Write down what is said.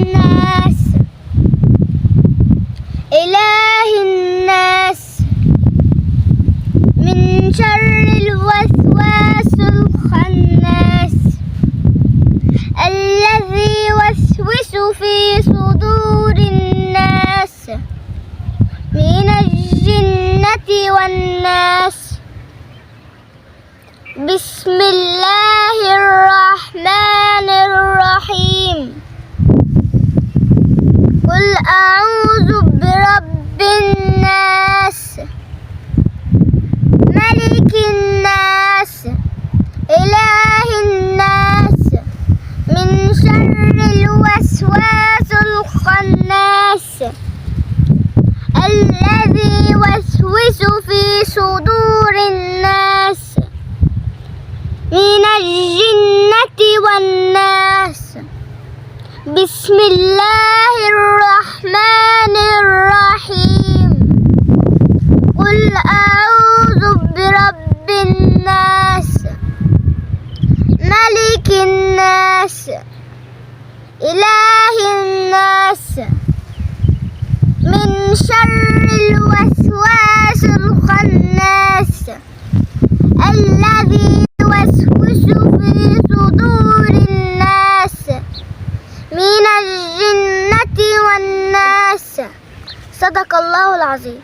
الناس إله الناس من شر الوسواس الخناس الذي يوسوس في صدور الناس من الجنة والناس. بسم الله الرحمن الرحيم. قل أعوذ برب الناس ملك الناس إله الناس من شر الوسواس الخناس الذي يوسوس في صدور الناس من الجنة والناس. بسم الله الرحمن الرحيم. قل أعوذ برب الناس ملك الناس إله الناس من شر الوسواس الخناس الذي يوسوس في صدور الناس من الجنة والناس. صدق الله العظيم.